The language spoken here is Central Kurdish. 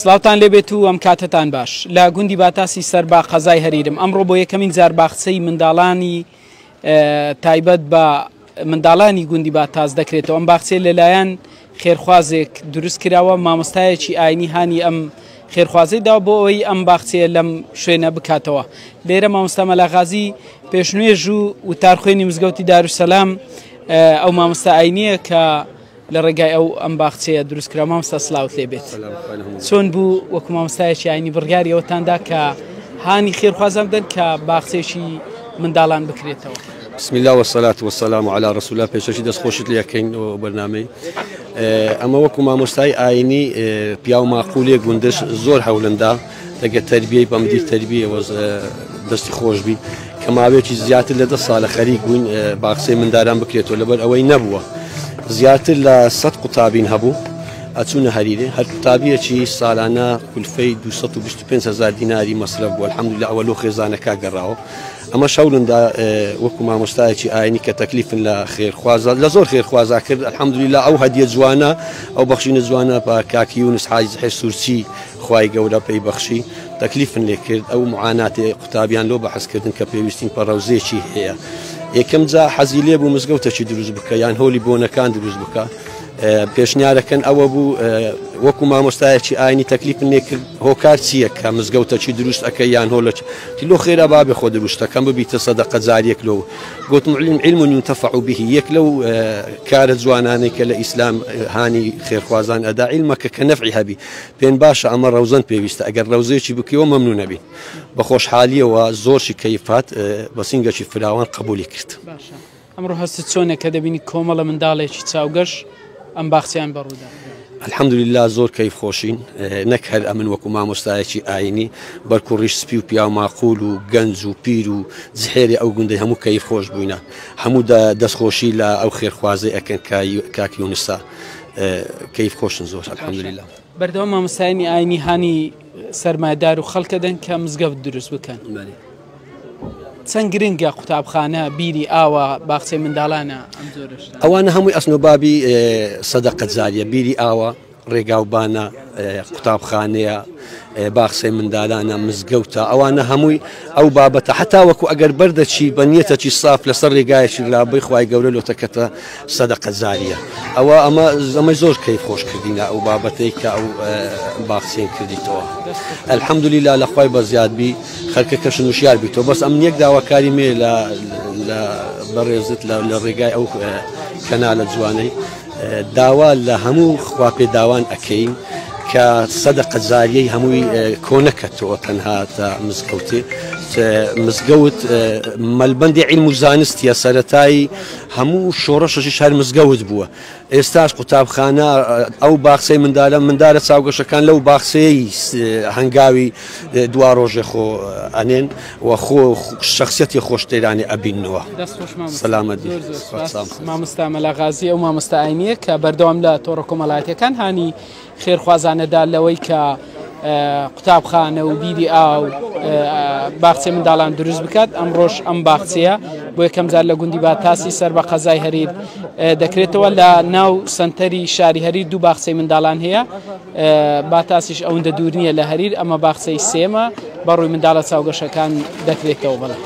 سلااوتان لێبێت و ئەم کاتتان باش لە گوندی باتاسی سەربا قەزای هەریرم ئەمڕۆ بۆ یەکەمین جار باخچەی منداڵانی تایبەت بە منداڵانی گوندی باتاس دەکرێتەوە. ئەم باخچەی لەلایەن خێرخوازێک دروست کراوە، مامۆستایەکی ئاینی هانی ئەم خێرخوازەیدا بۆ ئەوەی ئەم باخچەیە لەم شوێنە بکاتەوە. لێرە مامۆستا مەلاغازی پێشنوێژ و وتارخوێنی مزگەوتی دارولسەلام ئەو مامۆستا ئاینیە کە لە ڕێگای ئەو ئەم باخچەیە دروستکرا. مامۆستا سلااوت لێبێت. چۆن بوو وەکو مامۆستایەکی ئاینی بڕیاری ئەوتاندا کە هانی خێرخوازان بدەن کە باخچێکی منداڵان بکرێتەوە؟ بسم الله والصلاة والسلام على رسول الله. پێشەشی دەستخۆشت لەکەین و بەرنامەی ئەمە وەکو مامۆستای ئاینی پیا و ماقولێ گوندش زۆر هەوڵندا دەگە تەربیەی بەمدی تەربیەوە دەستی خۆش بی کە ماوەیەکی زیاتر لە 10 ساڵە خەریک بووین باخچەی منداڵان بکرێتەوە، لەبەر ئەوەی نەبووە زیاتر لە 100 قوتابین هەبوو ئەچوونە هەریرێ. هەر قوتابیەکی ساڵانە کولفەی 225,000 دیناری مەصرف بووە. الحەمدولله ئەوە لۆ خێزانەکە گەڕاوە. ئەمە شەوڵندا وەکو مامۆستایەکی ئاینی کە تەکلیفن لە خێرخوازە لە زۆر خێرخوازا کرد. الحەمدولله ئەو هەدیە جوانە ئەو بەخشینە جوانە بە کاکی یونس حاجی زەحیر سوورچی خوای گەورە پێی بەخشی تەکلیفن لێ کرد. ئەو معاناتی قوتابیان لۆ بەحەزکردن کە پێویستین بە ڕەوزەیەکی هەیە. یەکەم جا حەزی لێ بوو مزگەوتێکی دروست بکە یان هۆلی بۆنەکان دروست بکە. پێشنیارەکەن ئەوە بوو وەکو مامۆستایەکی ئاینی تەکلیفن لێ کرد هۆکار چییە کە مزگەوتەکی دروست ئەەکە یان هۆڵەکی لۆ خێرا بابێ خۆ دروستەکەم ببیتە سەدەقە جاریەک لەو گوتم علم ينتفع به. یەک لەو کارە جوانانەی کە لە ئیسلام هانی خێرخوازان ئەدا علمەکە کە نەفعی هەبی پێن باشە ئەمە ڕەوزەن پێویستە. ئەگەر ڕەوزەیەکی بکەوە مەمنوون نەبی بە خۆشحالیەوە زۆرشی کەیفات بە سینگەکی فراوان قبولی کرد. ئەمڕۆ هەستت چۆنە کە دەبینی کۆمەڵە منداڵێکی چاوگەش ئەم باخچیان بەڕوودا؟ الحەمدولله زۆر کەیف خۆشین. نەک هەر ئەمن وەکو مامۆستایەکی ئاینی بەرکوڕیش سپی و پیا و ماقول و گەنج و پیر و زحێری ئەو گوندەی هەموو کەیف خۆش بووینە. هەموو دەستخۆشی لە ئەو خێرخوازەی ئەکەن کاکی یونسا کەیف خۆشن زۆر الحەمدولله. بەردەوام مامۆستایانی ئاینی هانی سەرمایەدار و خەڵکە دەن کە مزگەوت دروست بکەن. چەند گرنگە قوتابخانە بیری ئاوە باخچەی منداڵانە ئەم زۆرش ئەوانە هەمووی ئەسنوبابی سەدەقە جاریە بیری ئاوە ڕێگاوبانە قوتابخانەیە باخچەی منداڵانە مزگەوتە ئەوانە هەمووی ئەو بابەتە حتا وەکو ئەگەر بەردەچی بە نیەتەکی ساف لەسەر ڕێگایەکی لابەی خوای گەورە لۆتەکەتە سەدەقە جاریە. ئەمە زۆر کەیف خۆش کردینە ئەو بابەتەی کە ئەو باخچەیان کردیتەوە. الحەمدولله لە خوای بەزیادبی خەڵکەکەش نوشیار بیتەوە. بەس ئەم یەک داواکاری مێ لە بەڕێزت لە ڕێگای ئەو کەنالە جوانەی داوا لە هەموو خواپێداوان ئەەکەین کە سەدەقە جاریەی هەمووی کۆنەکەتەوە تەنها تا مزگەوتێ. مزگەوت مەلبەندی عیلم و زانستیە سەرەتایی هەموو شۆڕەشەشی هەر مزگەوت بووە. ئێستاش قوتابخانە ئەو باخچەی منداڵە چاوگەشەکان لەو باخچەی هەنگاوی دوا ڕۆژێ خۆ ئەنێن و خۆ شخصیەتی خۆشتێرانی ئەبینەوە. سەلامەتی. مامۆستا مەلاغازی ئەو مامۆستا ئاینیە کە بەردەوام لە تۆڕە کۆمەڵایەتیەکان هانی خێرخوازانەدا لەوەی کە قوتابخانە و بیری ئاو باخچەی منداڵان دروست بکات. ئەمڕۆژ ئەم باخچەیە بۆ یەکەم جار لە گوندی باتاسی سەر بە قەزای هەریر دەکرێتەوە. لە ناو سنتەری شاری هەریر دوو باخچەی منداڵان هەیە. باتاسیش ئەوەندە دوور نییە لە هەریر. ئەمە باخچەی سێمە بەڕووی منداڵە چاوگەشەکان دەکرێتەوە. بەڵێ